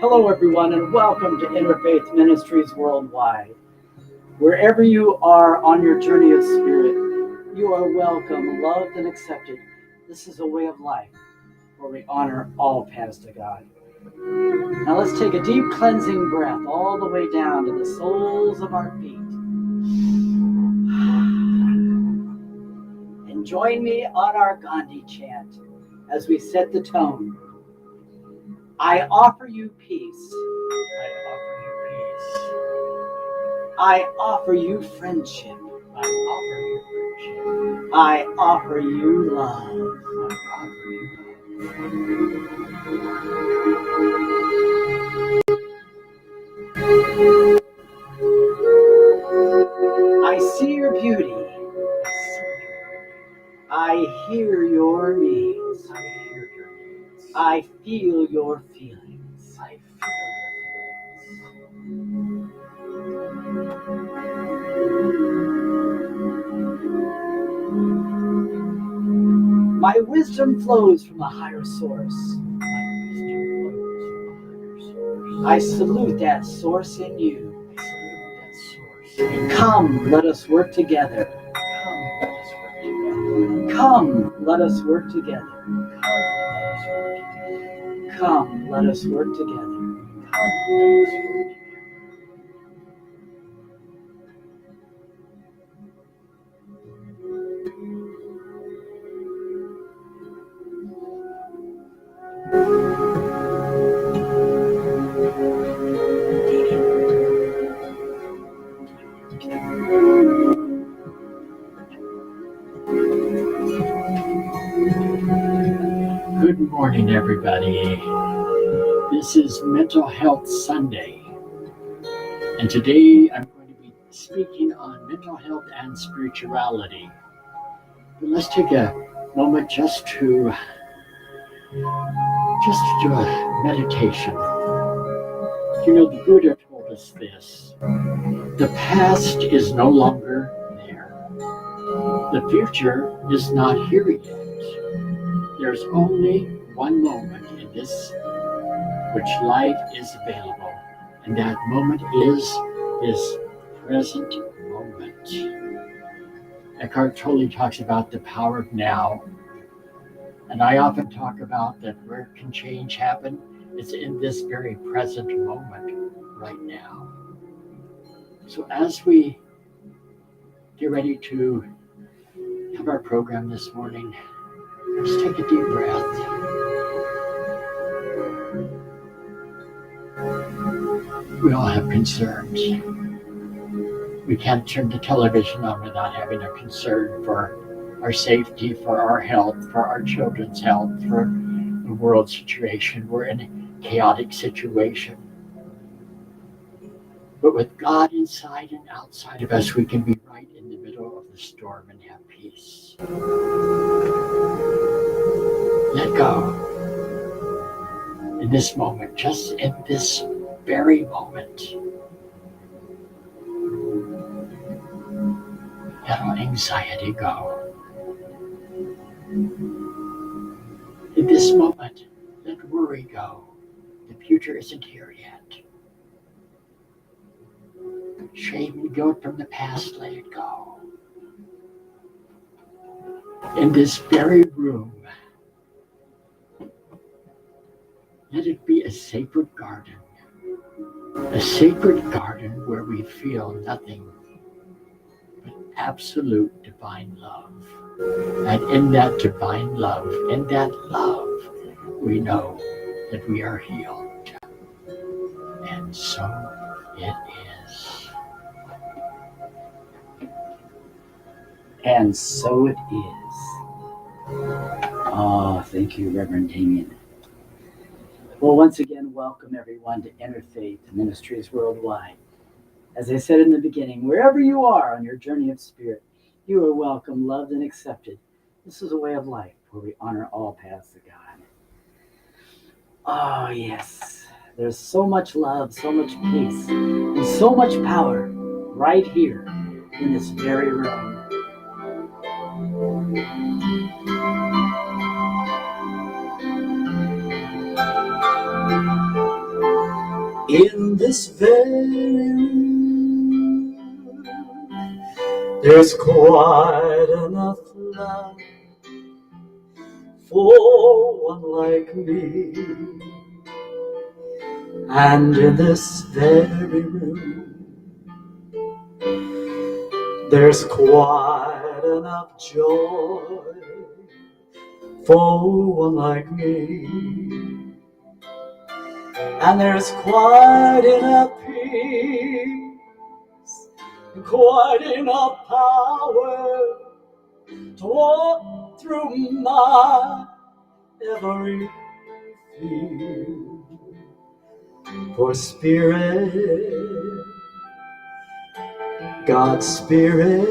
Hello, everyone, and welcome to Interfaith Ministries Worldwide. Wherever you are on your journey of spirit, you are welcome, loved, and accepted. This is a way of life where we honor all paths to God. Now let's take a deep cleansing breath all the way down to the soles of our feet. And join me on our Gandhi chant as we set the tone. I offer you peace. I offer you peace. I offer you friendship. I offer you friendship. I offer you love. I offer you I see your beauty. I hear your needs. I hear your needs. I feel your feelings. I feel your My wisdom flows from a higher source. I salute that source in you. Come, let us work together. Come, let us work together. Come, let us work together. Good morning, everybody. This is Mental Health Sunday, and today I'm going to be speaking on mental health and spirituality. But let's take a moment just to do a meditation. You know, the Buddha told us this: the past is no longer there. The future is not here yet. There's only one moment in this which life is available, and that moment is this present moment. Eckhart Tolle talks about the power of now, and I often talk about that where can change happen is in this very present moment right now. So as we get ready to have our program this morning, just take a deep breath. We all have concerns. We can't turn the television on without having a concern for our safety, for our health, for our children's health, for the world situation. We're in a chaotic situation. But with God inside and outside of us, we can be right in the middle of the storm and have peace. Let go. In this moment, just in this very moment, let all anxiety go. In this moment, let worry go. The future isn't here yet. Shame and guilt from the past, let it go. In this very room, let it be a sacred garden. A sacred garden where we feel nothing but absolute divine love. And in that divine love, in that love, we know that we are healed. And so it is. And so it is. Oh, thank you, Reverend Damien. Well, once again, welcome everyone to Interfaith Ministries Worldwide. As I said in the beginning, wherever you are on your journey of spirit, you are welcome, loved, and accepted. This is a way of life where we honor all paths to God. Oh, yes. There's so much love, so much peace, and so much power right here in this very room. In this very room, there's quite enough love for one like me. And in this very room, there's quite enough joy for one like me. And there's quite enough peace, quite enough power to walk through my every fear. For Spirit, God's Spirit,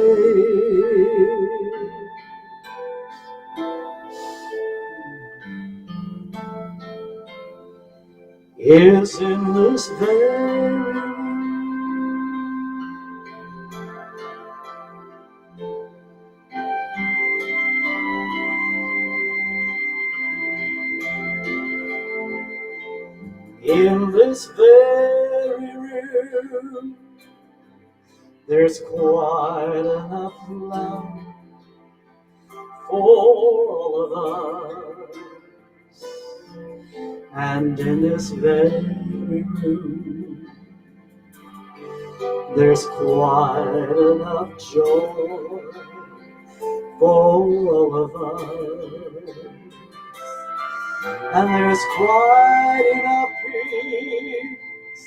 is in this very room. In this very room, there's quite enough love for all of us. And in this very room, there's quite enough joy for all of us. And there's quite enough peace,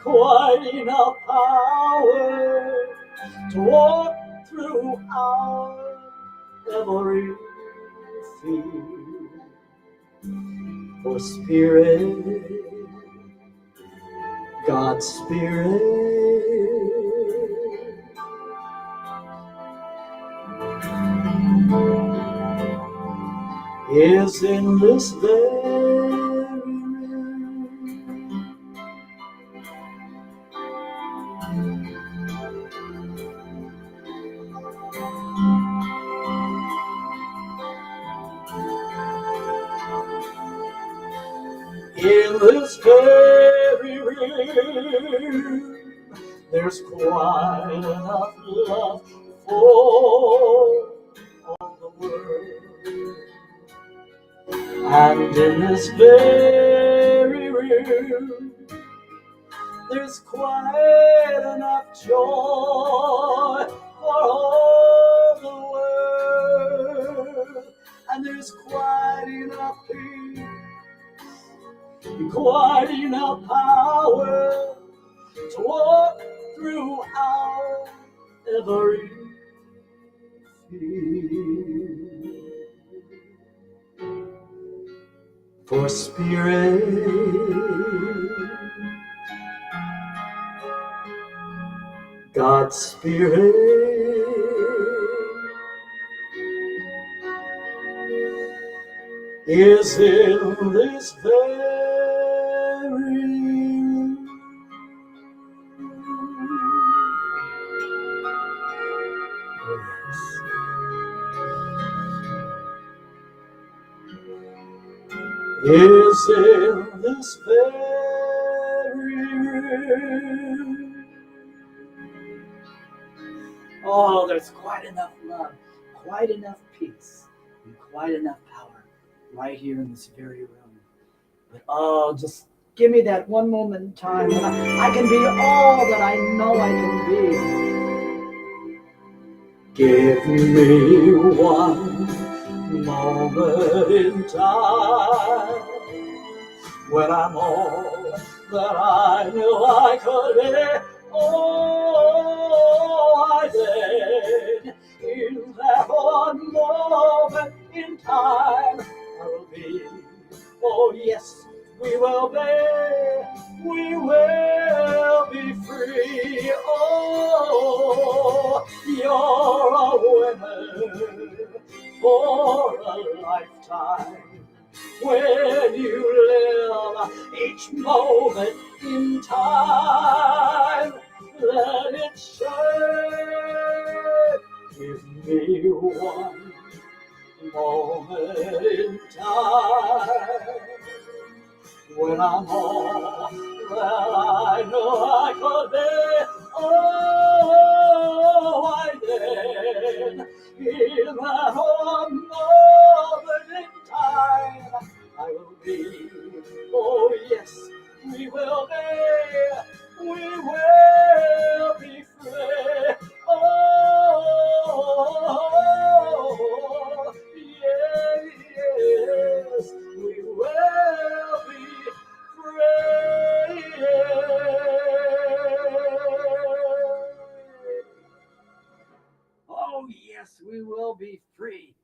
quite enough power to walk through our every fear. For Spirit, God's Spirit, is in this very room. In this very room, there's quite enough love for all the world. And in this very room, there's quite enough joy for all the world. And there's quite enough peace, quite enough power to walk through our every fear. For Spirit, God's Spirit, is in this very room. Oh, yes. Is in this very room. Oh, there's quite enough love, quite enough peace, and quite enough power right here in this very room. But oh, just give me that one moment in time when I can be all that I know I can be. Give me one moment in time when I'm all that I knew I could be. Oh, I beg, in that one moment in time, I will be. Oh, yes, we will be free. Oh, you're a winner for a lifetime. When you live each moment in time, let it shine. Give me one moment in time when I'm all that I know I could be. Oh, I did. In that home moment in time, I will be. Oh, yes, we will be. We will be free. Oh, yes, we will be free. Oh, yes, we will be free.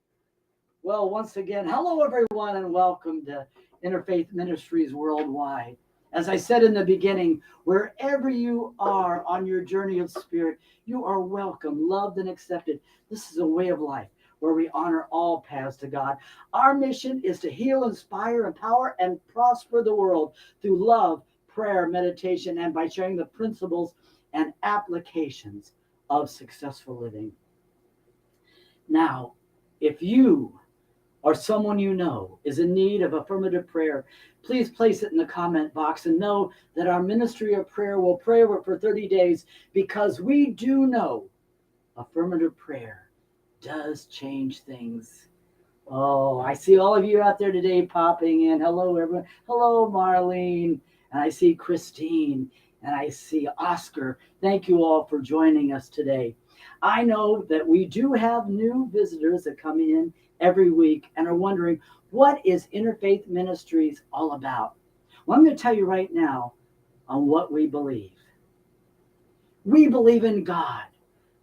Well, once again, hello, everyone, and welcome to Interfaith Ministries Worldwide. As I said in the beginning, wherever you are on your journey of spirit, you are welcome, loved, and accepted. This is a way of life where we honor all paths to God. Our mission is to heal, inspire, empower, and prosper the world through love, prayer, meditation, and by sharing the principles and applications of successful living. Now, if you or someone you know is in need of affirmative prayer, please place it in the comment box and know that our ministry of prayer will pray over for 30 days because we do know affirmative prayer does change things. Oh, I see all of you out there today popping in. Hello, everyone. Hello, Marlene. And I see Christine and I see Oscar. Thank you all for joining us today. I know that we do have new visitors that come in every week and are wondering, what is Interfaith Ministries all about? Well, I'm going to tell you right now on what we believe. We believe in God,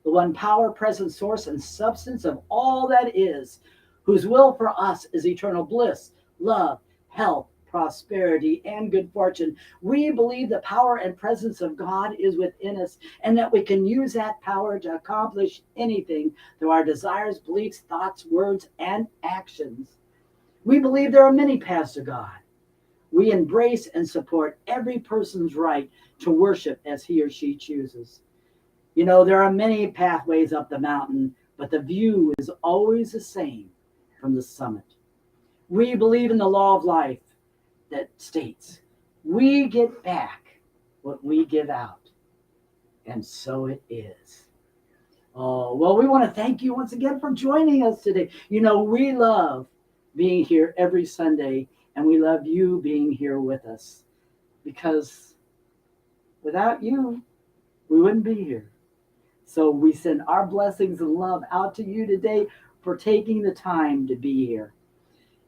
the one power, present, source, and substance of all that is, whose will for us is eternal bliss, love, health, prosperity, and good fortune. We believe the power and presence of God is within us and that we can use that power to accomplish anything through our desires, beliefs, thoughts, words, and actions. We believe there are many paths to God. We embrace and support every person's right to worship as he or she chooses. You know, there are many pathways up the mountain, but the view is always the same from the summit. We believe in the law of life that states we get back what we give out, and so it is. Oh, well, we want to thank you once again for joining us today. You know, we love being here every Sunday, and we love you being here with us because without you, we wouldn't be here. So we send our blessings and love out to you today for taking the time to be here.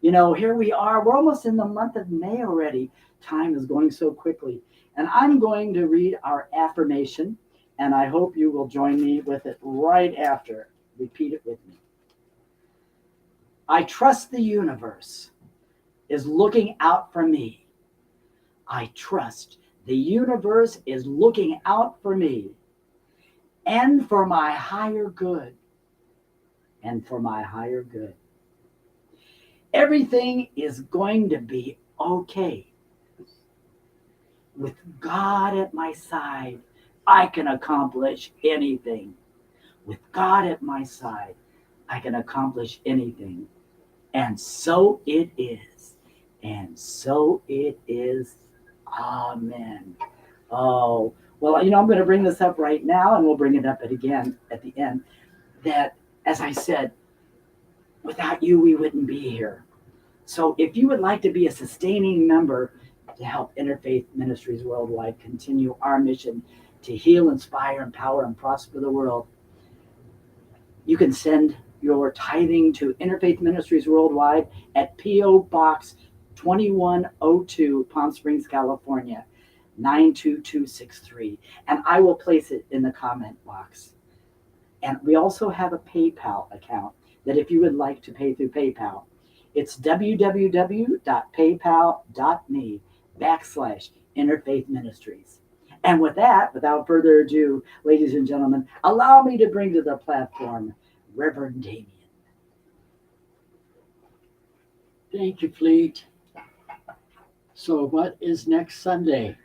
You know, here we are. We're almost in the month of May already. Time is going so quickly. And I'm going to read our affirmation, and I hope you will join me with it right after. Repeat it with me. I trust the universe is looking out for me. I trust the universe is looking out for me and for my higher good. And for my higher good. Everything is going to be okay. With God at my side, I can accomplish anything. With God at my side, I can accomplish anything. And so it is. And so it is. Amen. Oh, well, you know, I'm going to bring this up right now, and we'll bring it up again at the end. That, as I said, without you, we wouldn't be here. So if you would like to be a sustaining member to help Interfaith Ministries Worldwide continue our mission to heal, inspire, empower, and prosper the world, you can send your tithing to Interfaith Ministries Worldwide at P.O. Box 2102, Palm Springs, California, 92263. And I will place it in the comment box. And we also have a PayPal account that if you would like to pay through PayPal, it's www.paypal.me/Interfaith Ministries. And with that, without further ado, ladies and gentlemen, allow me to bring to the platform Reverend Damien. Thank you, Fleet. So what is next Sunday?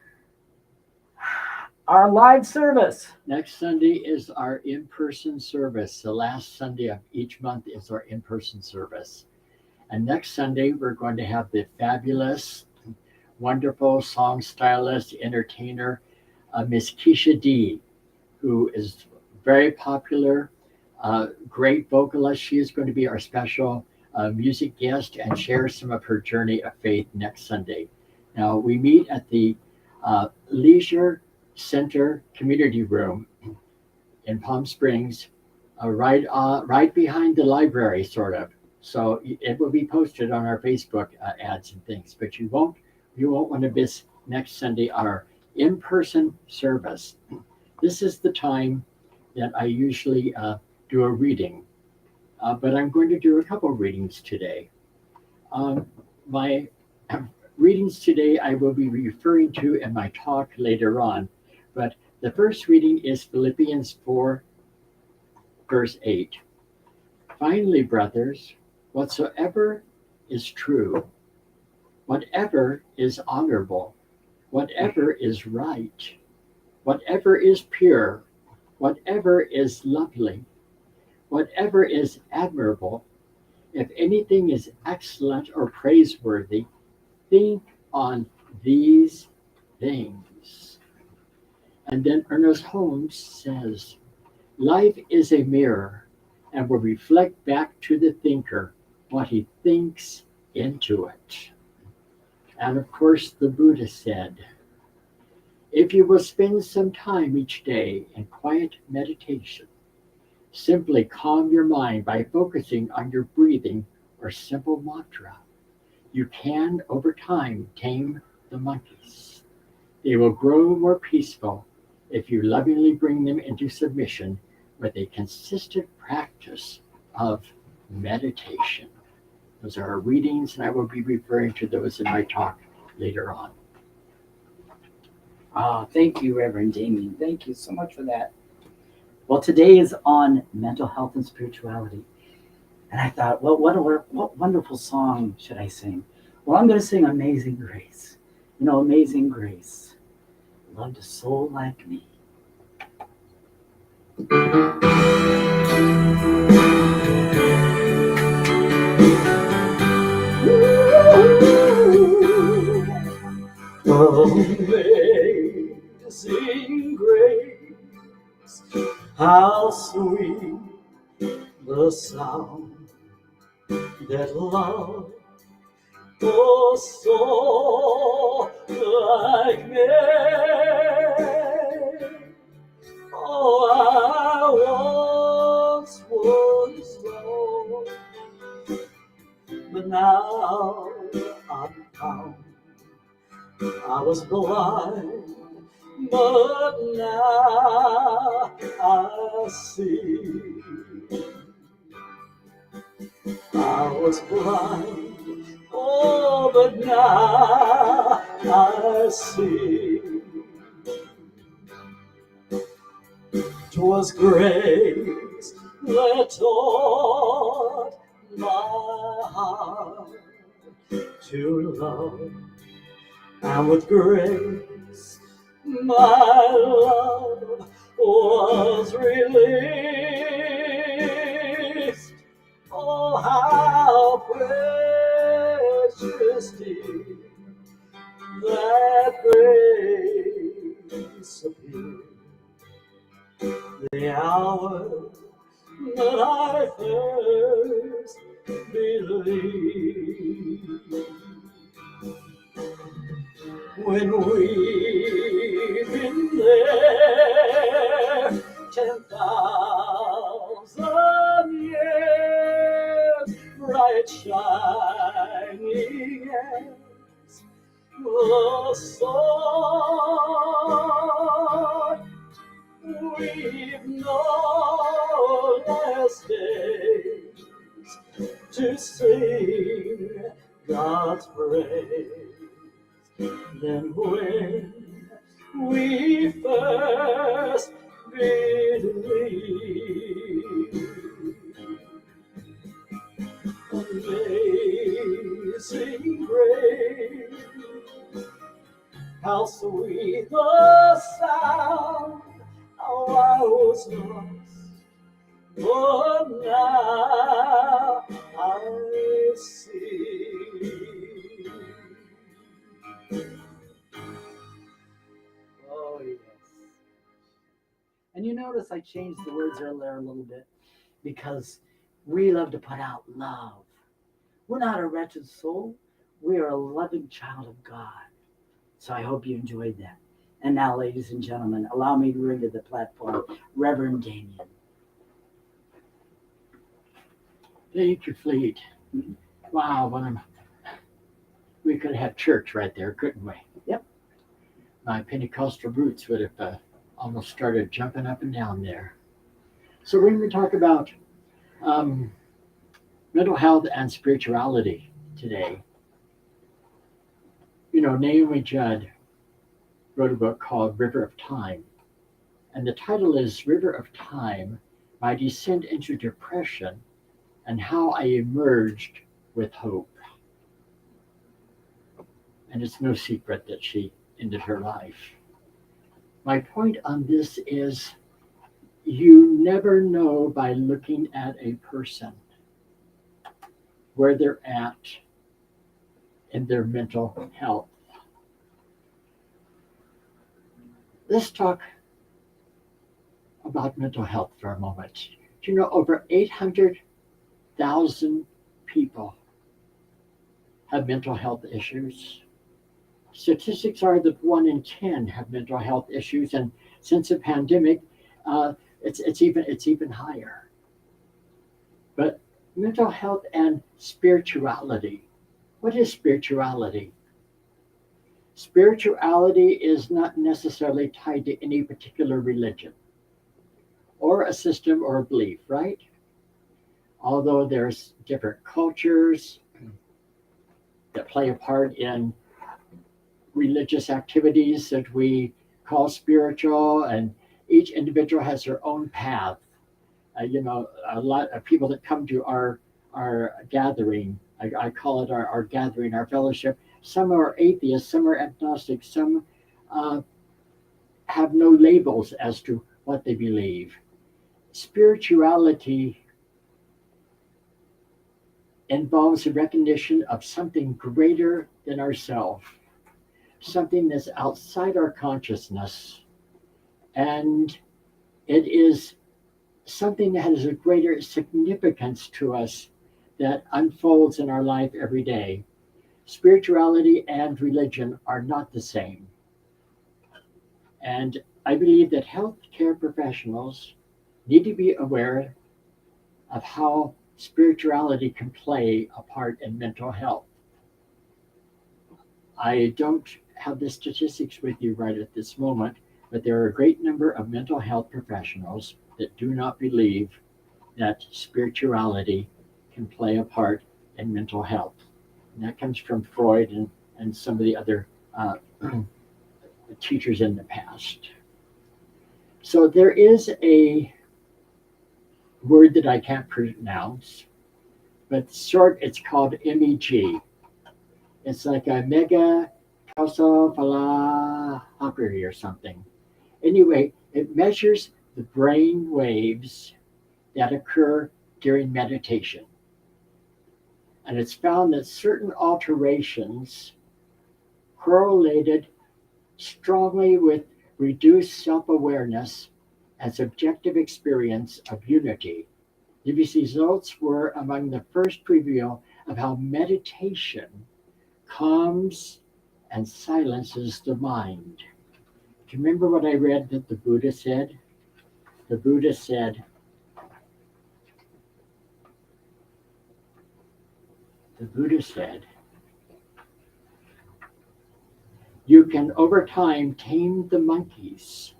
Our live service. Next Sunday is our in-person service. The last Sunday of each month is our in-person service. And next Sunday, we're going to have the fabulous, wonderful song stylist, entertainer, Miss Keisha D, who is very popular, great vocalist. She is going to be our special music guest and share some of her journey of faith next Sunday. Now, we meet at the Leisure Center Community Room in Palm Springs, right behind the library, sort of. So it will be posted on our Facebook ads and things, but you won't want to miss next Sunday our in-person service. This is the time that I usually do a reading, but I'm going to do a couple readings today. My readings today I will be referring to in my talk later on, but the first reading is Philippians 4, verse 8. Finally, brothers, whatsoever is true, whatever is honorable, whatever is right, whatever is pure, whatever is lovely, whatever is admirable, if anything is excellent or praiseworthy, think on these things. And then Ernest Holmes says, life is a mirror and will reflect back to the thinker what he thinks into it. And of course, the Buddha said, if you will spend some time each day in quiet meditation, simply calm your mind by focusing on your breathing or simple mantra. You can, over time, tame the monkeys. They will grow more peaceful if you lovingly bring them into submission with a consistent practice of meditation. Those are our readings, and I will be referring to those in my talk later on. Thank you, Reverend Damien. Thank you so much for that. Well, today is on mental health and spirituality. And I thought, well, what wonderful song should I sing? Well, I'm going to sing Amazing Grace. You know, Amazing Grace. Loved a soul like me. Amazing grace, how sweet the sound that love was so like me. Oh, I once was lost, but now I'm found. I was blind, but now I see. I was blind, oh, but now I see. 'Twas grace that taught my heart to love, and with grace my love was released. Oh, how precious did that grace appear, the hour that I first believed. When we've been there 10,000 years, bright shining as the sun, we've no less days to sing God's praise than when we first believed. Amazing grace, how sweet the sound, how I was lost, but now I see. Oh, yes. you notice I changed the words earlier a little bit because we love to put out love. We're not a wretched soul. We are a loving child of God. So I hope you enjoyed that. And now, ladies and gentlemen, allow me to bring to the platform Reverend Damien. Thank you, Fleet. Wow, we could have church right there, couldn't we? Yep. My Pentecostal roots would have almost started jumping up and down there. So when we talk about um, mental health and spirituality today, Naomi Judd wrote a book called River of Time. And the title is River of Time, My Descent into Depression and How I Emerged with Hope. And it's no secret that she ended her life. My point on this is you never know by looking at a person where they're at in their mental health. Let's talk about mental health for a moment. Do you know over 800,000 people have mental health issues? Statistics are that 1 in 10 have mental health issues, and since the pandemic, it's even higher. But mental health and spirituality. What is spirituality? Spirituality is not necessarily tied to any particular religion or a system or a belief, right? Although there's different cultures that play a part in religious activities that we call spiritual, and each individual has their own path. A lot of people that come to our gathering, I call it our gathering, our fellowship. Some are atheists, some are agnostic, some uh, have no labels as to what they believe. Spirituality involves a recognition of something greater than ourselves, something that's outside our consciousness, and it is something that has a greater significance to us that unfolds in our life every day. Spirituality and religion are not the same. And I believe that healthcare professionals need to be aware of how spirituality can play a part in mental health. I don't have the statistics with you right at this moment, but there are a great number of mental health professionals that do not believe that spirituality can play a part in mental health. And that comes from Freud and some of the other teachers in the past. So there is a word that I can't pronounce, but short it's called MEG. It's like a mega Drosophila or something. Anyway, it measures the brain waves that occur during meditation. And it's found that certain alterations correlated strongly with reduced self awareness and subjective experience of unity. These results were among the first preview of how meditation calms and silences the mind. Do you remember what I read that the Buddha said? The Buddha said, the Buddha said, you can over time tame the monkeys.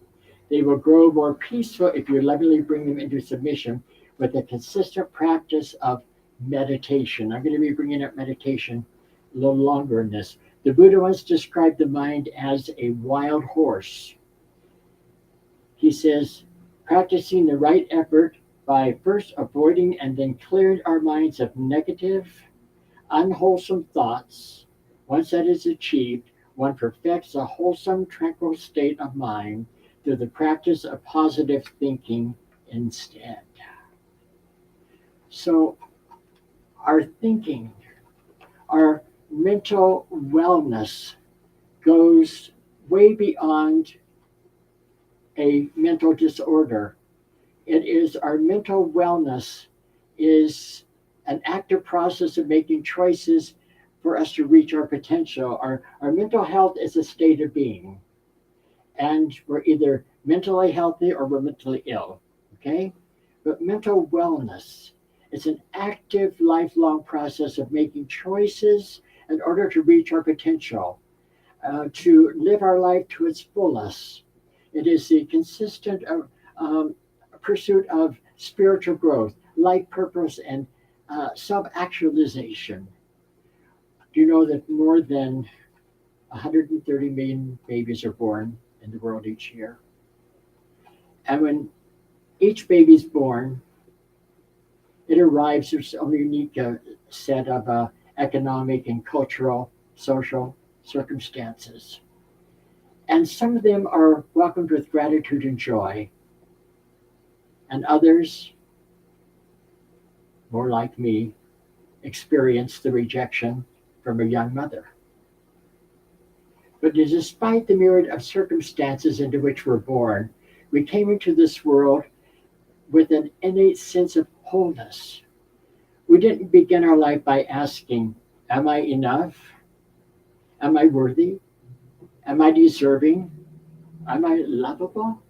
They will grow more peaceful if you lovingly bring them into submission with a consistent practice of meditation. I'm going to be bringing up meditation a little longer in this. The Buddha once described the mind as a wild horse. He says, practicing the right effort by first avoiding and then clearing our minds of negative, unwholesome thoughts. Once that is achieved, one perfects a wholesome, tranquil state of mind through the practice of positive thinking instead. So, our thinking, our mental wellness goes way beyond a mental disorder. It is our mental wellness is an active process of making choices for us to reach our potential. Our mental health is a state of being, and we're either mentally healthy or we're mentally ill. Okay? But mental wellness is an active, lifelong process of making choices in order to reach our potential, to live our life to its fullest. It is the consistent pursuit of spiritual growth, life purpose, and self actualization. Do you know that more than 130 million babies are born in the world each year? And when each baby is born, it arrives with a unique set of economic and cultural, social circumstances. And some of them are welcomed with gratitude and joy, and others, more like me, experience the rejection from a young mother. But despite the myriad of circumstances into which we're born, we came into this world with an innate sense of wholeness. We didn't begin our life by asking, am I enough? Am I worthy? Am I deserving? Am I lovable?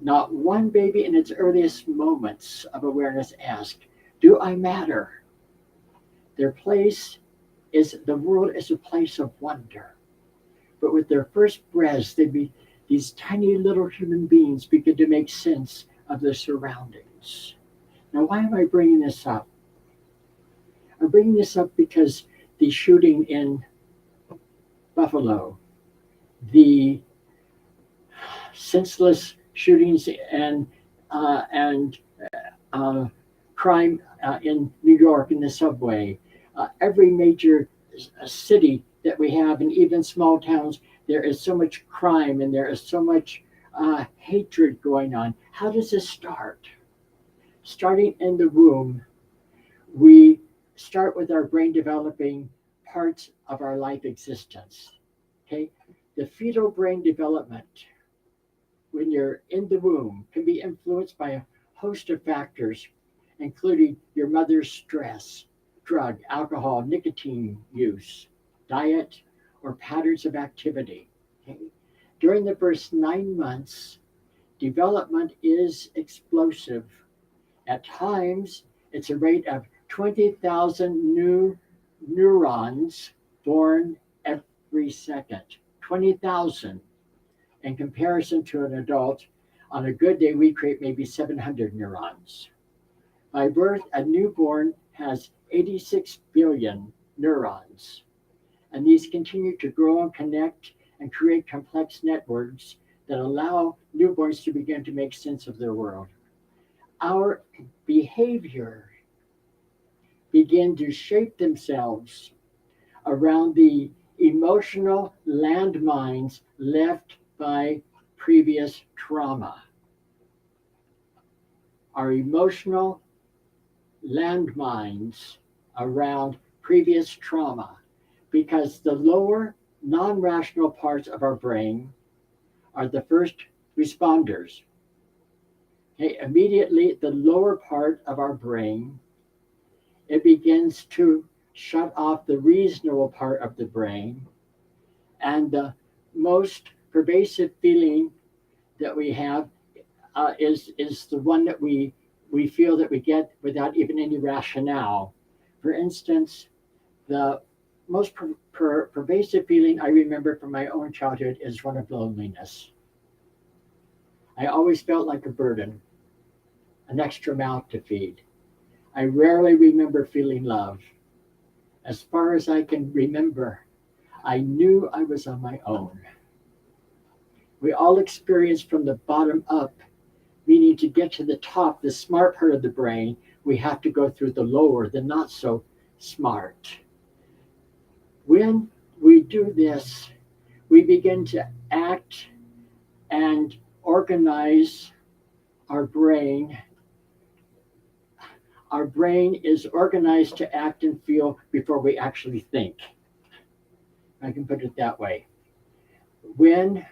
Not one baby in its earliest moments of awareness asked, do I matter? Their place is the world is a place of wonder. But with their first breaths, these tiny little human beings begin to make sense of their surroundings. Now, why am I bringing this up? I'm bringing this up because the shooting in Buffalo, the senseless shootings and uh, crime in New York in the subway, every major city that we have, and even small towns, there is so much crime and there is so much hatred going on. How does this start? Starting in the womb, we start with our brain developing parts of our life existence. Okay, the fetal brain development when you're in the womb can be influenced by a host of factors, including your mother's stress, drug, alcohol, nicotine use, diet, or patterns of activity. Okay? During the first 9 months, development is explosive. At times, it's a rate of 20,000 new neurons born every second. 20,000 in comparison to an adult. On a good day, we create maybe 700 neurons. By birth, a newborn has 86 billion neurons, and these continue to grow and connect and create complex networks that allow newborns to begin to make sense of their world. Our behavior begin to shape themselves around the emotional landmines left by previous trauma. Our emotional landmines around previous trauma, because the lower non rational parts of our brain are the first responders. Okay, immediately, the lower part of our brain, it begins to shut off the reasonable part of the brain, and the most pervasive feeling that we have is the one that we feel that we get without even any rationale. For instance, the most pervasive feeling I remember from my own childhood is one of loneliness. I always felt like a burden, an extra mouth to feed. I rarely remember feeling love. As far as I can remember, I knew I was on my own. We all experience from the bottom up, meaning to get to the top, the smart part of the brain, we have to go through the lower, the not so smart. When we do this, we begin to act and organize our brain. Our brain is organized to act and feel before we actually think. I can put it that way. When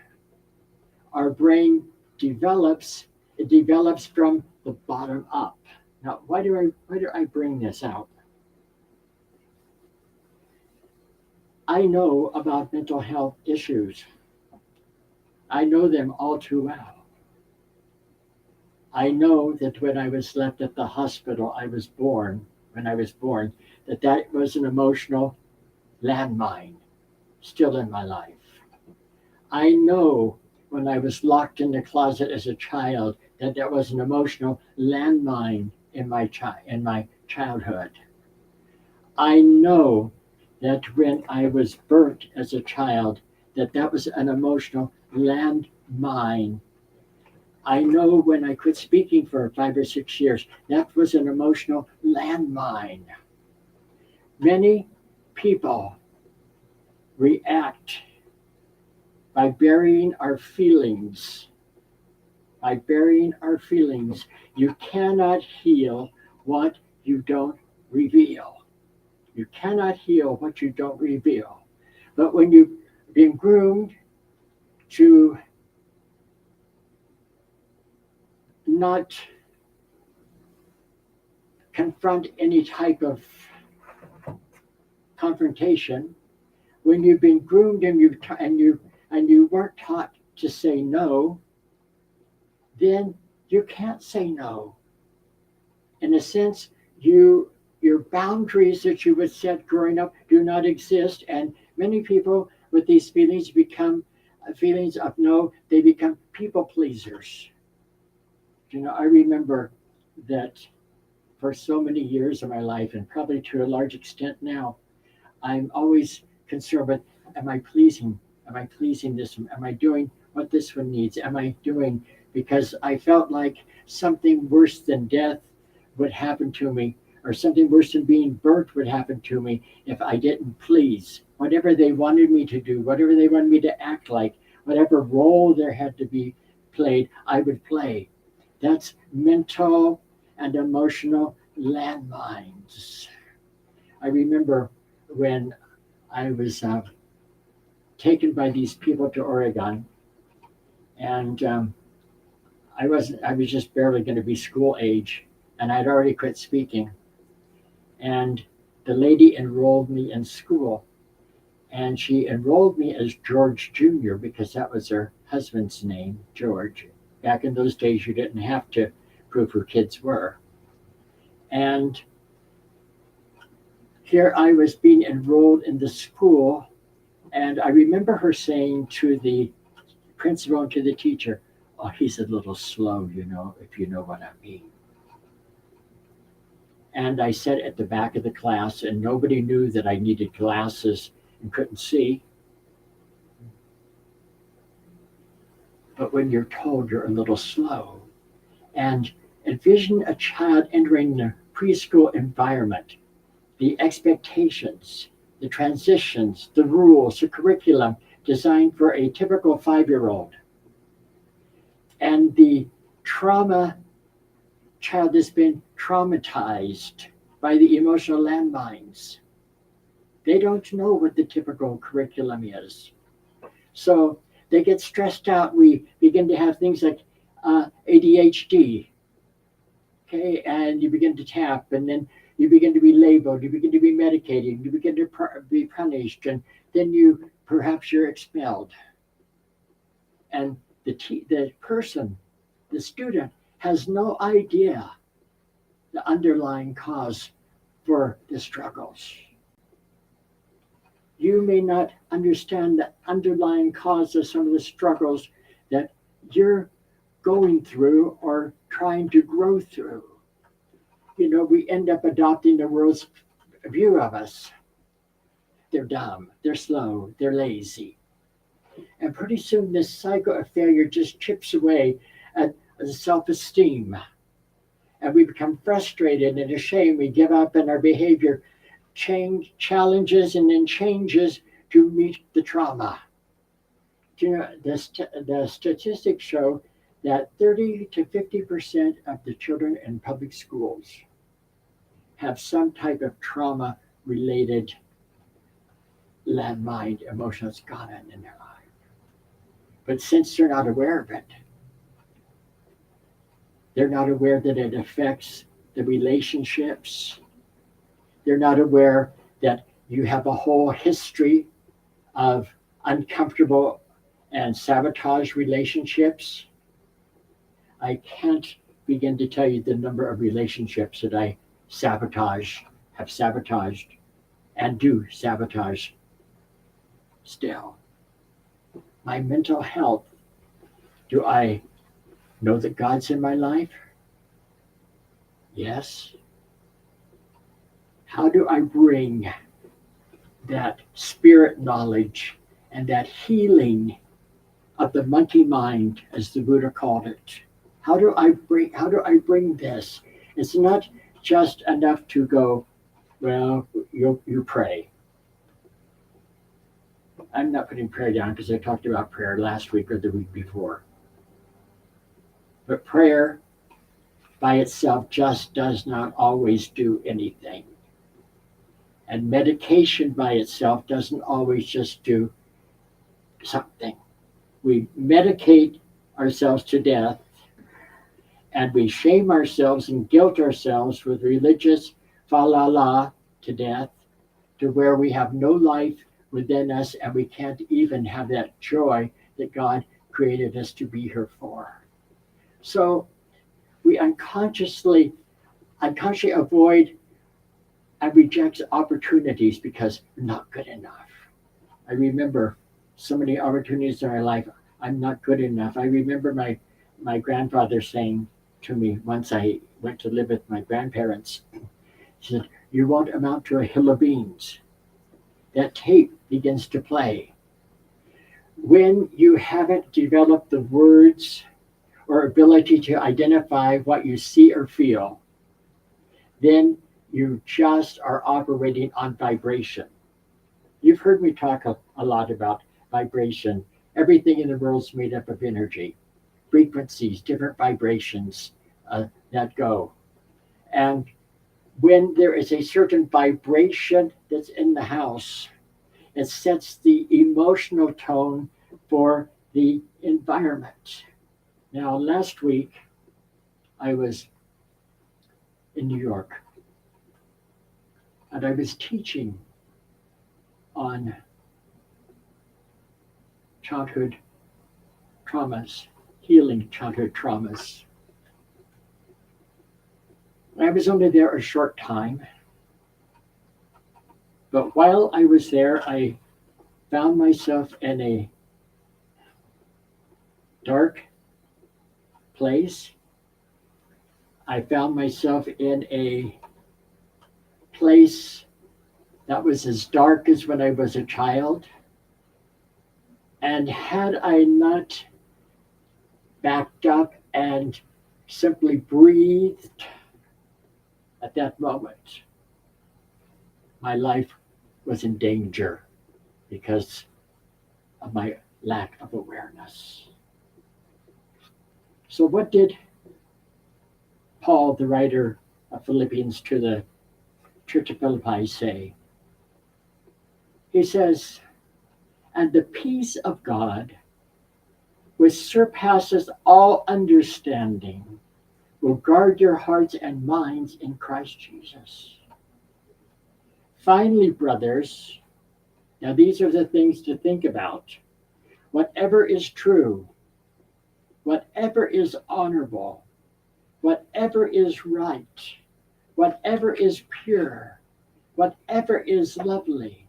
our brain it develops from the bottom up. Now, why do I bring this out? I know about mental health issues. I know them all too well. I know that when I was left at the hospital, when I was born, that was an emotional landmine still in my life. I know when I was locked in the closet as a child that was an emotional landmine in my childhood. I know that when I was burnt as a child that was an emotional landmine. I know when I quit speaking for 5 or 6 years, that was an emotional landmine. Many people react by burying our feelings. By burying our feelings, you cannot heal what you don't reveal. You cannot heal what you don't reveal. But when you've been groomed to not confront any type of confrontation, when you've been groomed and you weren't taught to say no, then you can't say no. In a sense, your boundaries that you would set growing up do not exist, and many people with these feelings become feelings of no. They become people pleasers. I remember that for so many years of my life, and probably to a large extent now, I'm always concerned with, am I pleasing? Am I pleasing this one? Am I doing what this one needs? Am I doing, because I felt like something worse than death would happen to me, or something worse than being burnt would happen to me if I didn't please. Whatever they wanted me to do, whatever they wanted me to act like, whatever role there had to be played, I would play. That's mental and emotional landmines. I remember when I was taken by these people to Oregon, and I was just barely going to be school age, and I'd already quit speaking. And the lady enrolled me in school, and she enrolled me as George Jr. because that was her husband's name, George. Back in those days, you didn't have to prove who kids were. And here I was being enrolled in the school, and I remember her saying to the principal and to the teacher, "Oh, he's a little slow, if you know what I mean." And I sat at the back of the class, and nobody knew that I needed glasses and couldn't see. But when you're told you're a little slow, and envision a child entering the preschool environment, the expectations, the transitions, the rules, the curriculum designed for a typical 5-year-old, and the trauma child has been traumatized by the emotional landmines. They don't know what the typical curriculum is. So they get stressed out. We begin to have things like ADHD, okay, and you begin to tap, and then you begin to be labeled, you begin to be medicated, you begin to be punished, and then perhaps you're expelled. And the person, the student, has no idea the underlying cause for the struggles. You may not understand the underlying cause of some of the struggles that you're going through or trying to grow through. We end up adopting the world's view of us. They're dumb, they're slow, they're lazy. And pretty soon this cycle of failure just chips away at the self-esteem. And we become frustrated and ashamed. We give up, and our behavior challenges and then changes to meet the trauma. The statistics show that 30 to 50% of the children in public schools have some type of trauma related landmine emotion that's gone on in their life. But since they're not aware of it, They're not aware that it affects the relationships. They're not aware that you have a whole history of uncomfortable and sabotage relationships. I can't begin to tell you the number of relationships that I sabotage, have sabotaged, and do sabotage still. My mental health. Do I know that God's in my life? Yes. How do I bring that spirit knowledge and that healing of the monkey mind, as the Buddha called it? How do I bring this? It's not just enough to go, well, you pray. I'm not putting prayer down because I talked about prayer last week or the week before. But prayer by itself just does not always do anything. And medication by itself doesn't always just do something. We medicate ourselves to death and we shame ourselves and guilt ourselves with religious fa la la to death, to where we have no life within us and we can't even have that joy that God created us to be here for. So we unconsciously avoid and reject opportunities because we're not good enough. I remember so many opportunities in our life. I'm not good enough. I remember my grandfather saying to me once I went to live with my grandparents, he said, "You won't amount to a hill of beans." That tape begins to play. When you haven't developed the words or ability to identify what you see or feel, then you just are operating on vibration. You've heard me talk a lot about vibration. Everything in the world is made up of energy, frequencies, different vibrations that go. And when there is a certain vibration that's in the house, it sets the emotional tone for the environment. Now, last week, I was in New York and I was teaching on childhood traumas, healing childhood traumas. I was only there a short time, but while I was there, I found myself in a dark place. I found myself in a place that was as dark as when I was a child. And had I not backed up and simply breathed at that moment, my life was in danger because of my lack of awareness. So, what did Paul, the writer of Philippians to the Church of Philippi, say? He says, "And the peace of God, which surpasses all understanding, will guard your hearts and minds in Christ Jesus." Finally, brothers, now these are the things to think about. Whatever is true, whatever is honorable, whatever is right, whatever is pure, whatever is lovely,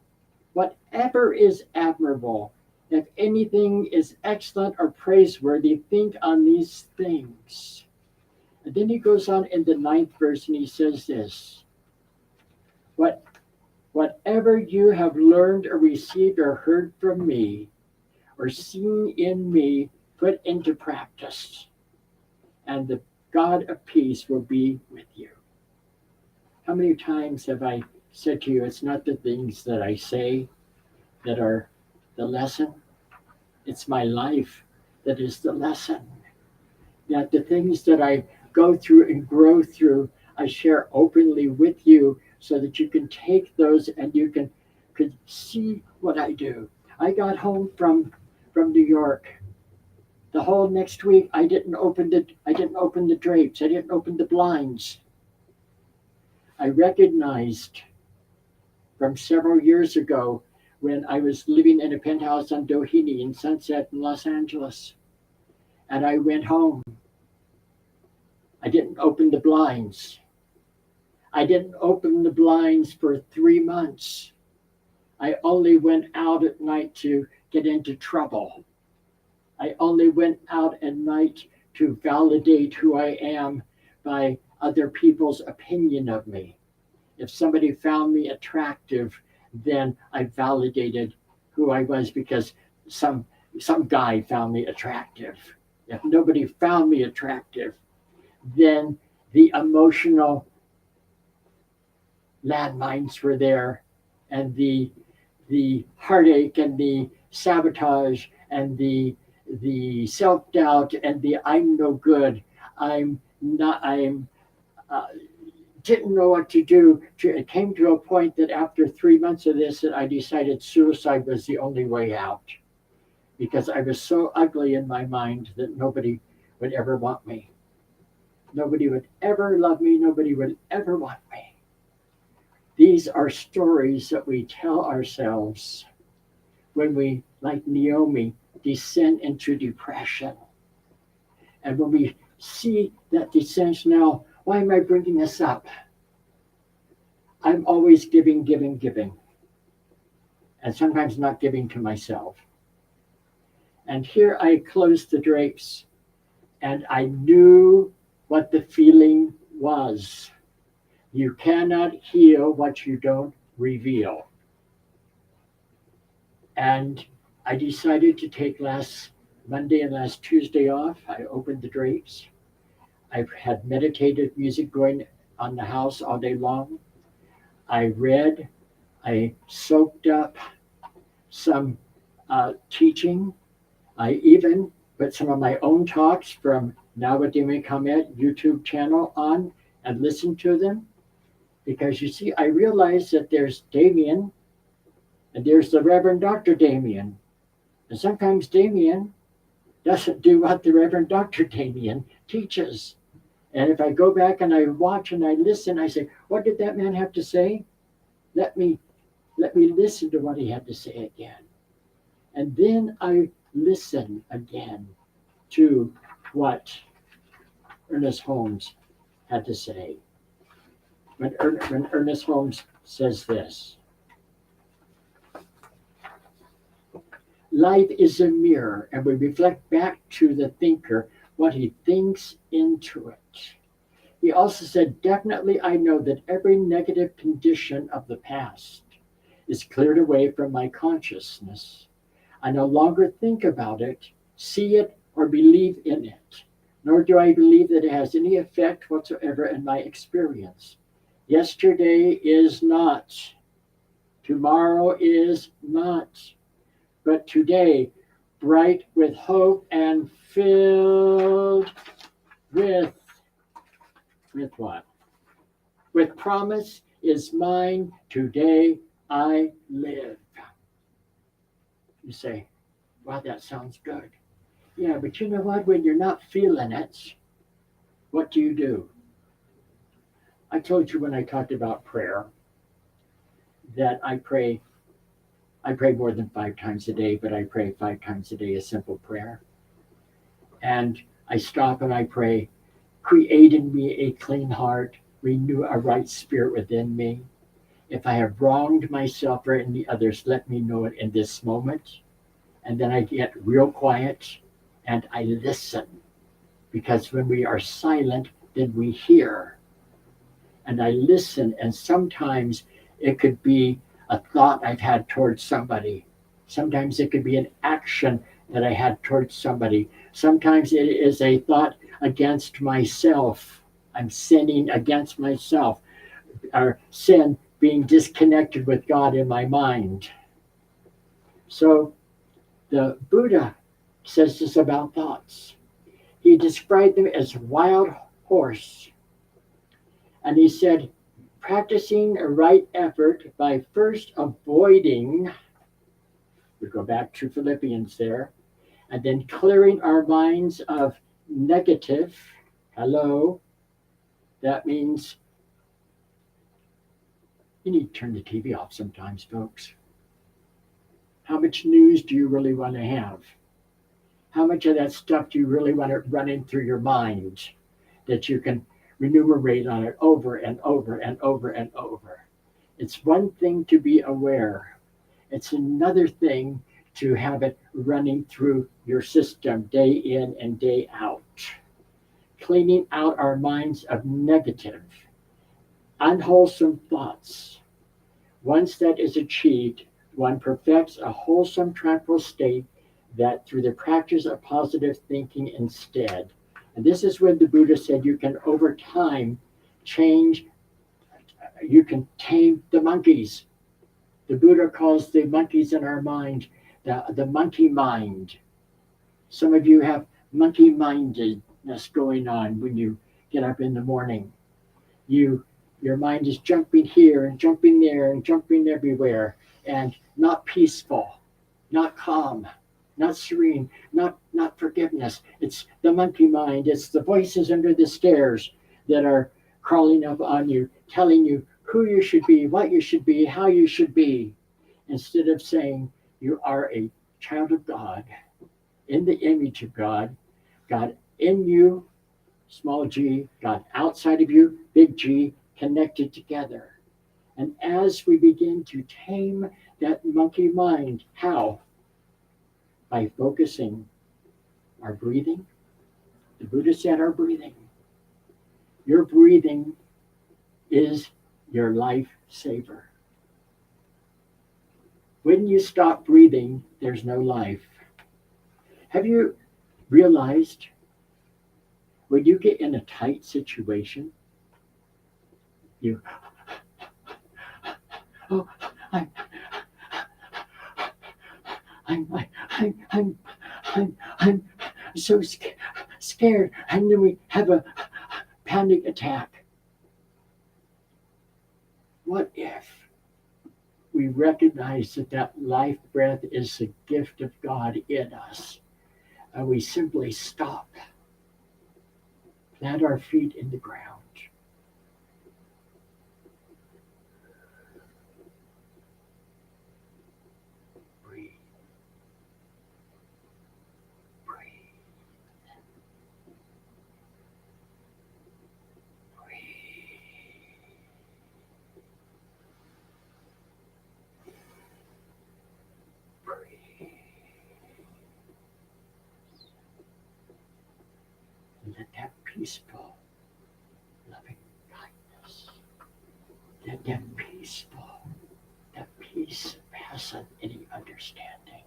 whatever is admirable, if anything is excellent or praiseworthy, think on these things. And then he goes on in the 9th verse and he says this: What, whatever you have learned or received or heard from me or seen in me, put into practice, and the God of peace will be with you. How many times have I said to you, it's not the things that I say that are the lesson, it's my life that is the lesson. That the things that I go through and grow through, I share openly with you so that you can take those and you could see what I do. I got home from New York The whole next week, I didn't open the drapes. I didn't open the blinds. I recognized from several years ago when I was living in a penthouse on Doheny in Sunset in Los Angeles. And I went home. I didn't open the blinds. I didn't open the blinds for 3 months. I only went out at night to get into trouble. I only went out at night to validate who I am by other people's opinion of me. If somebody found me attractive, then I validated who I was because some some guy found me attractive. If nobody found me attractive, then the emotional landmines were there, and the heartache and the sabotage and the self doubt and the I'm no good. I'm not. I'm uh, didn't know what to do. It came to a point that after 3 months of this, that I decided suicide was the only way out because I was so ugly in my mind that nobody would ever want me. Nobody would ever love me. Nobody would ever want me. These are stories that we tell ourselves when we, like Naomi, descend into depression. And when we see that descent now, why am I bringing this up? I'm always giving, giving, giving, and sometimes not giving to myself. And here I closed the drapes, and I knew what the feeling was. You cannot heal what you don't reveal. And I decided to take last Monday and last Tuesday off. I opened the drapes. I've had meditative music going on the house all day long. I read. I soaked up some teaching. I even put some of my own talks from Nawadimi Kamet YouTube channel on and listened to them because you see, I realized that there's Damien and there's the Reverend Dr. Damien. And sometimes Damien doesn't do what the Reverend Dr. Damien teaches. And if I go back and I watch and I listen, I say, what did that man have to say? Let me listen to what he had to say again. And then I listen again to what Ernest Holmes had to say. When Ernest Holmes says this, life is a mirror, and we reflect back to the thinker what he thinks into it. He also said, definitely I know that every negative condition of the past is cleared away from my consciousness. I no longer think about it, see it, or believe in it, nor do I believe that it has any effect whatsoever in my experience. Yesterday is not, tomorrow is not, but today, bright with hope and filled with what? With promise is mine, today I live. You say, wow, that sounds good. Yeah, but you know what? When you're not feeling it, what do? I told you when I talked about prayer that I pray more than 5 times a day, but I pray 5 times a day a simple prayer. And I stop and I pray, create in me a clean heart, renew a right spirit within me. If I have wronged myself or any others, let me know it in this moment. And then I get real quiet and I listen. Because when we are silent, then we hear. And I listen, and sometimes it could be a thought I've had towards somebody. Sometimes it could be an action that I had towards somebody. Sometimes it is a thought against myself. I'm sinning against myself, or sin being disconnected with God in my mind. So the Buddha says this about thoughts. He described them as wild horse. And he said, practicing a right effort by first avoiding, we go back to Philippians there, and then clearing our minds of negative. Hello, that means you need to turn the TV off sometimes, folks. How much news do you really want to have? How much of that stuff do you really want to run in through your mind that you can remunerate on it over and over and over and over? It's one thing to be aware. It's another thing to have it running through your system day in and day out. Cleaning out our minds of negative, unwholesome thoughts. Once that is achieved, one perfects a wholesome, tranquil state that through the practice of positive thinking instead. And this is when the Buddha said you can over time change, you can tame the monkeys. The Buddha calls the monkeys in our mind the monkey mind. Some of you have monkey mindedness going on when you get up in the morning. Your mind is jumping here and jumping there and jumping everywhere and not peaceful, not calm, not serene, not forgiveness. It's the monkey mind. It's the voices under the stairs that are crawling up on you, telling you who you should be, what you should be, how you should be, instead of saying you are a child of God, in the image of God, God in you, small g, God outside of you, big G, connected together. And as we begin to tame that monkey mind, how? By focusing our breathing. The Buddha said our breathing. Your breathing is your life saver. When you stop breathing, there's no life. Have you realized when you get in a tight situation, you, oh, I, I'm so scared. And then we have a panic attack. What if we recognize that that life breath is the gift of God in us, and we simply stop, plant our feet in the ground, breathe, breathe, breathe, breathe. And let that peaceful, loving kindness, let that peaceful, that peace passeth any understanding,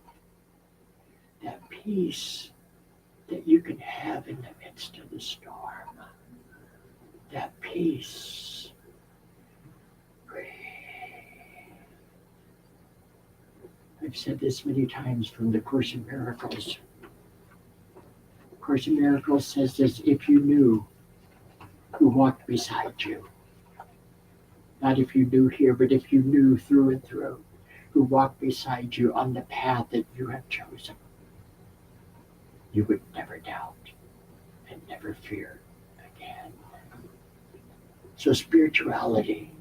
that peace that you can have in the midst of the storm, that peace. Breathe. I've said this many times from the Course in Miracles. Course in Miracles says this: if you knew who walked beside you, not if you knew here, but if you knew through and through, who walked beside you on the path that you have chosen, you would never doubt and never fear again. So spirituality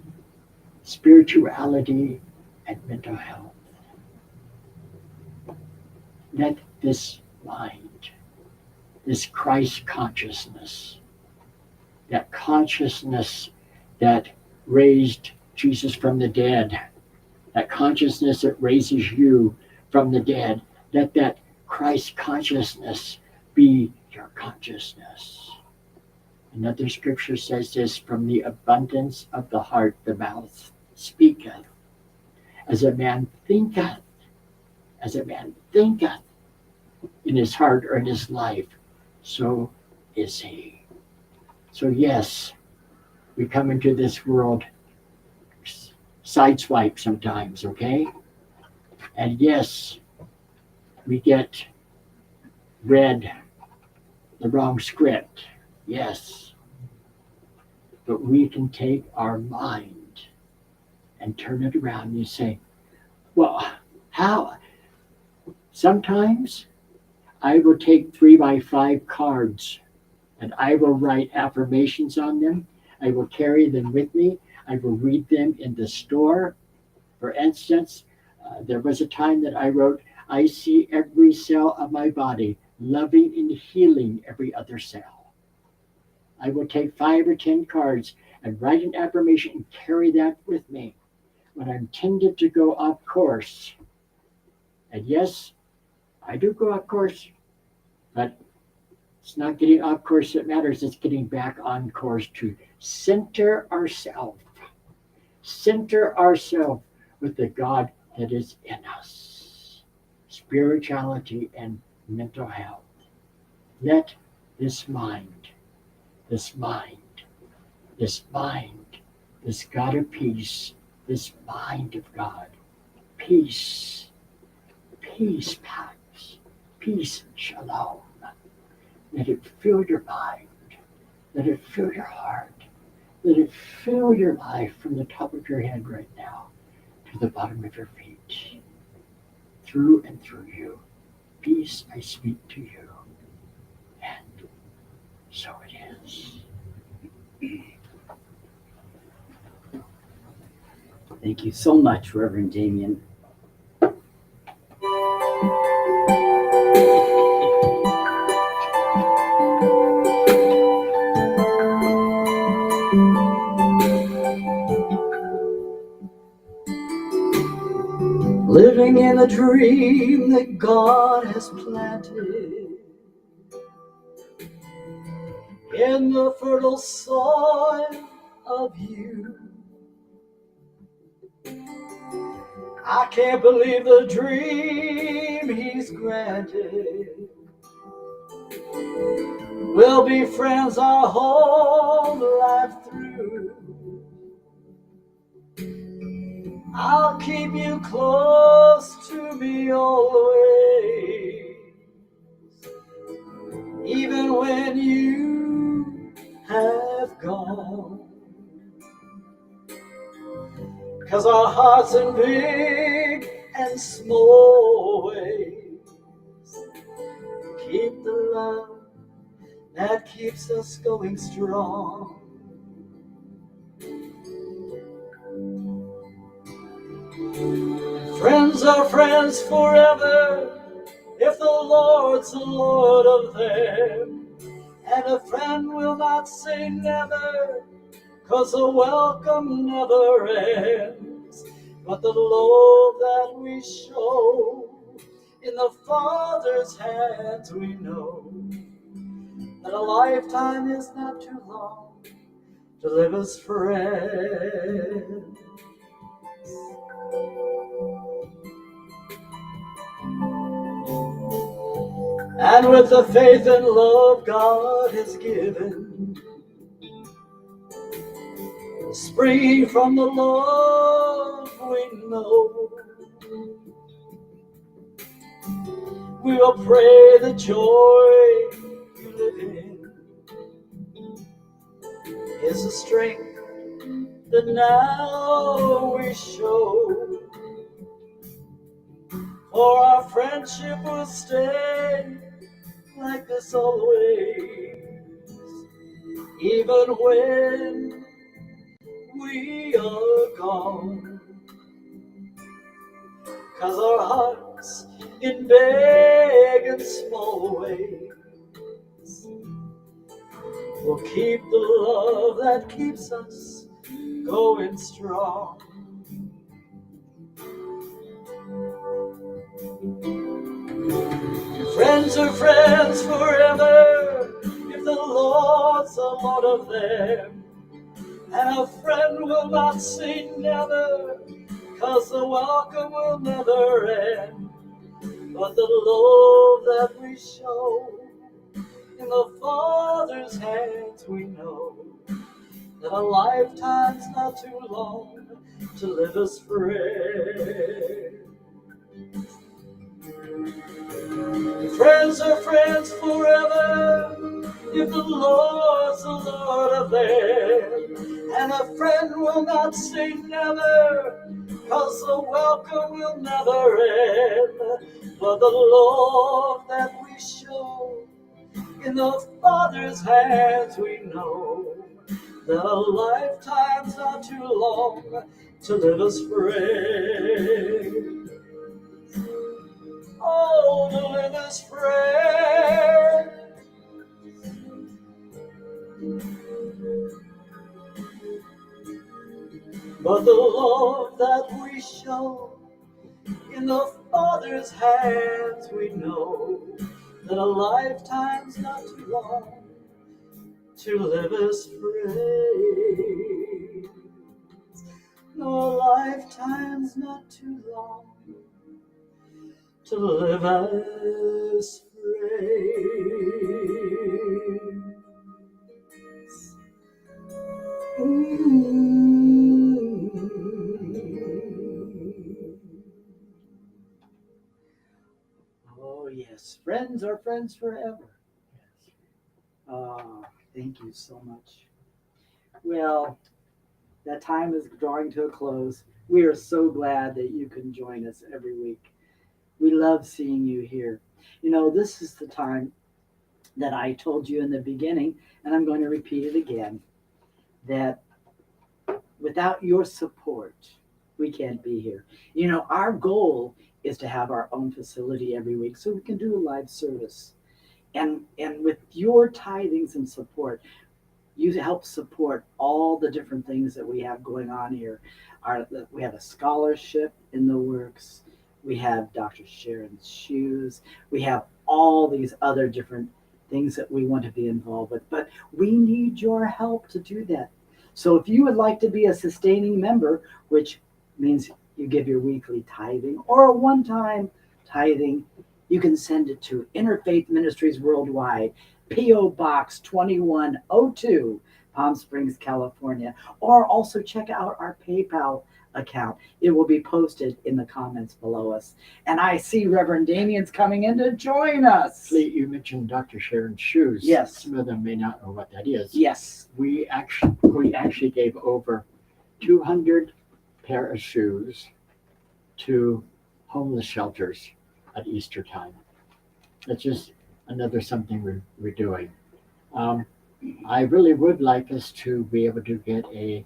and mental health. Let this mind, this Christ consciousness, that consciousness that raised Jesus from the dead, that consciousness that raises you from the dead, let that Christ consciousness be your consciousness. Another scripture says this: from the abundance of the heart the mouth speaketh. As a man thinketh in his heart or in his life, so is he. So yes, we come into this world sideswipe sometimes, okay? And yes, we get read the wrong script, yes. But we can take our mind and turn it around and say, well, how? Sometimes I will take 3x5 cards and I will write affirmations on them. I will carry them with me. I will read them in the store. For instance, there was a time that I wrote, I see every cell of my body loving and healing every other cell. I will take 5 or 10 cards and write an affirmation and carry that with me when I'm tempted to go off course. And yes, I do go off course, but it's not getting off course that matters. It's getting back on course to center ourselves. Center ourselves with the God that is in us. Spirituality and mental health. Let this mind, this mind, this mind, this God of peace, this mind of God, peace, peace, Pax, peace, shalom. Let it fill your mind. Let it fill your heart. Let it fill your life from the top of your head right now to the bottom of your feet. Through and through you. Peace I speak to you. And so it is. Thank you so much, Reverend Damien. Living in a dream that God has planted in the fertile soil of you. I can't believe the dream He's granted. We'll be friends our whole life through. I'll keep you close to me always, even when you have gone. 'Cause our hearts in big and small ways keep the love that keeps us going strong. Friends are friends forever if the Lord's the Lord of them. And a friend will not say never, 'cause the welcome never ends. But the love that we show in the Father's hands, we know that a lifetime is not too long to live as friends. And with the faith and love God has given, springing from the love we know, we will pray the joy you live in is the strength that now we show. For our friendship will stay like this always, even when we are gone. 'Cause our hearts in big and small ways will keep the love that keeps us going strong. Friends are friends forever if the Lord's the Lord of them. And a friend will not say never, 'cause the welcome will never end. But the love that we show in the Father's hands, we know that a lifetime's not too long to live as friends. Friends are friends forever if the Lord's the Lord of them. And a friend will not say never, 'cause the welcome will never end. For the love that we show in the Father's hands, we know that a lifetime's not too long to live as friends. Oh, to live as friends. But the love that we show in the Father's hands, we know that a lifetime's not too long to live as friends. No, a lifetime's not too long to live as friends. Oh, yes, friends are friends forever. Oh, thank you so much. Well, that time is drawing to a close. We are so glad that you can join us every week. We love seeing you here. This is the time that I told you in the beginning, and I'm going to repeat it again, that without your support, we can't be here. Our goal is to have our own facility every week so we can do a live service. And with your tithings and support, you help support all the different things that we have going on here. We have a scholarship in the works. We have Dr. Sharon's shoes. We have all these other different things that we want to be involved with. But we need your help to do that. So if you would like to be a sustaining member, which means you give your weekly tithing or a one-time tithing, you can send it to Interfaith Ministries Worldwide, P.O. Box 2102, Palm Springs, California. Or also check out our PayPal account. It will be posted in the comments below us. And I see Reverend Damien's coming in to join us. Lee, you mentioned Dr. Sharon's shoes. Yes. Some of them may not know what that is. Yes. We actually gave over 200 pair of shoes to homeless shelters at Easter time. That's just another something we're doing. I really would like us to be able to get a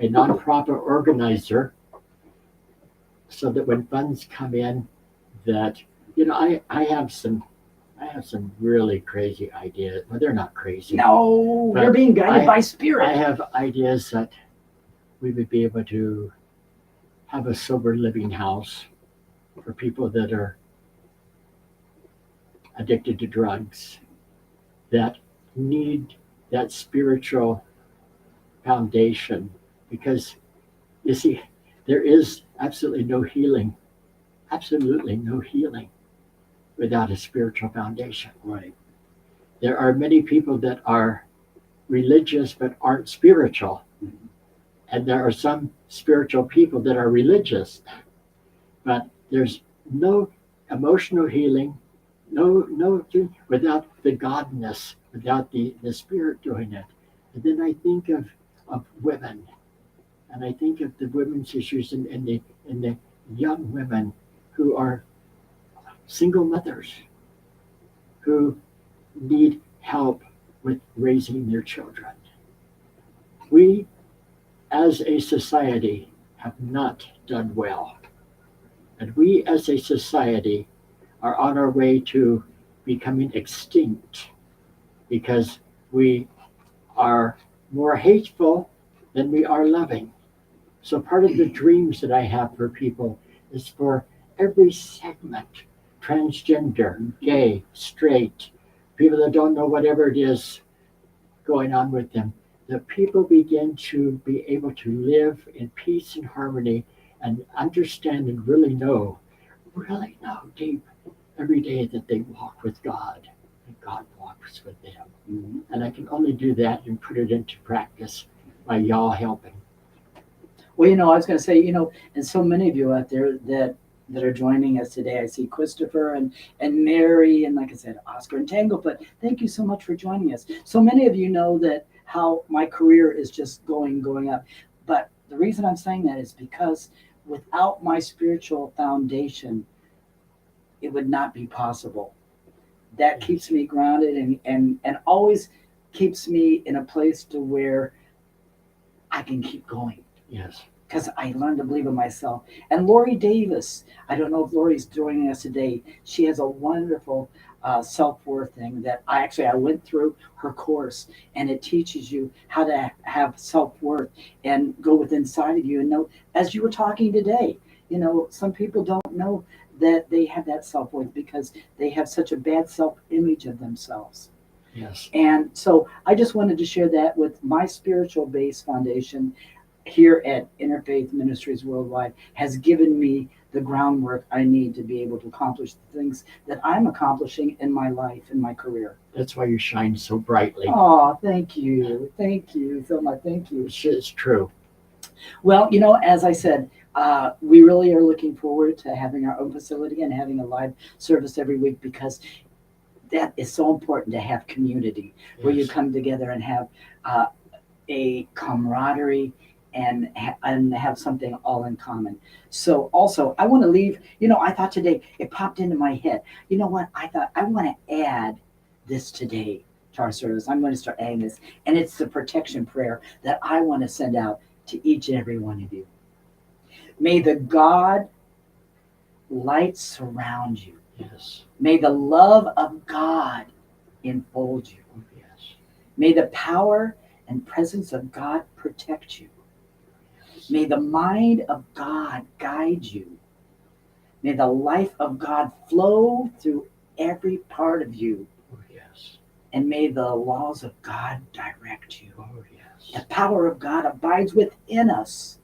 nonprofit organizer so that when funds come in, that I have some really crazy ideas. Well, they're not crazy. No, you're being guided by Spirit. I have ideas that we would be able to have a sober living house for people that are addicted to drugs, that need that spiritual foundation. Because you see, there is absolutely no healing without a spiritual foundation. Right. There are many people that are religious but aren't spiritual. Mhm. And there are some spiritual people that are religious, but there's no emotional healing, no without the godness, without the spirit doing it. And then I think of women, and I think of the women's issues and the young women who are single mothers who need help with raising their children. We as a society have not done well. And we as a society are on our way to becoming extinct because we are more hateful than we are loving. So part of the dreams that I have for people is for every segment, transgender, gay, straight, people that don't know whatever it is going on with them, that people begin to be able to live in peace and harmony and understand and really know deep every day that they walk with God and God walks with them. Mm-hmm. And I can only do that and put it into practice by y'all helping. Well, I was going to say, and so many of you out there that are joining us today. I see Christopher and Mary, and like I said, Oscar and Tango. But thank you so much for joining us. So many of you know that how my career is just going up. But the reason I'm saying that is because without my spiritual foundation, it would not be possible. That Yes. keeps me grounded and always keeps me in a place to where I can keep going Yes. because I learned to believe in myself. And Lori Davis, I don't know if Lori's joining us today. She has a wonderful self worth thing that I went through her course, and it teaches you how to have self worth and go within inside of you and know. As you were talking today, some people don't know that they have that self worth because they have such a bad self image of themselves. Yes. And so I just wanted to share that with my spiritual base foundation here at Interfaith Ministries Worldwide has given me the groundwork I need to be able to accomplish the things that I'm accomplishing in my life, in my career. That's why you shine so brightly. Oh, thank you. Thank you so much. Thank you. It's true. Well, as I said, we really are looking forward to having our own facility and having a live service every week because that is so important to have community where you Yes. come together and have uh, a camaraderie and have something all in common. So also, I want to leave. I thought today it popped into my head. You know what? I thought I want to add this today to our service. I'm going to start adding this, and it's the protection prayer that I want to send out to each and every one of you. May the God light surround you. Yes. May the love of God enfold you. Oh, yes. May the power and presence of God protect you. Yes. May the mind of God guide you. May the life of God flow through every part of you. Oh, yes. And may the laws of God direct you. Oh, The yes. power of God abides within us.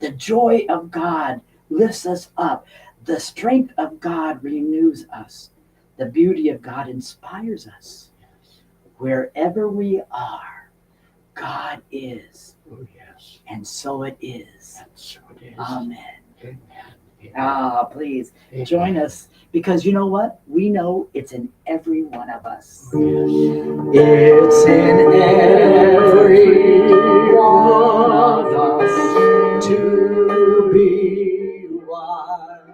The joy of God lifts us up. The strength of God renews us. The beauty of God inspires us. Yes. Wherever we are, God is. Oh, yes. And so it is. And so it is. Amen. Amen. Amen. Please Amen. join us because you know what? We know it's in every one of us. Oh, It's in every one of us to be wise.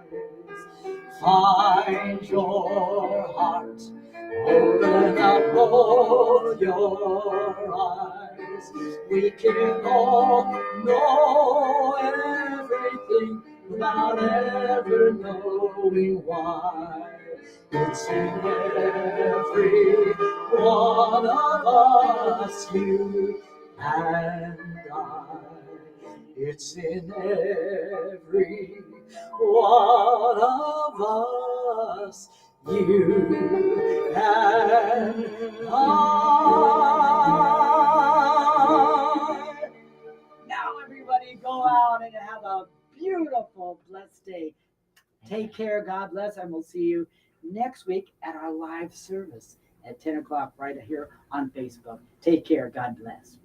Find your heart, open up both your eyes. We can all know everything without ever knowing why. It's in every one of us, you and I. It's in every one of us, you and I. Now, everybody, go out and have a beautiful, blessed day. Take care. God bless. And we'll see you next week at our live service at 10 o'clock right here on Facebook. Take care. God bless.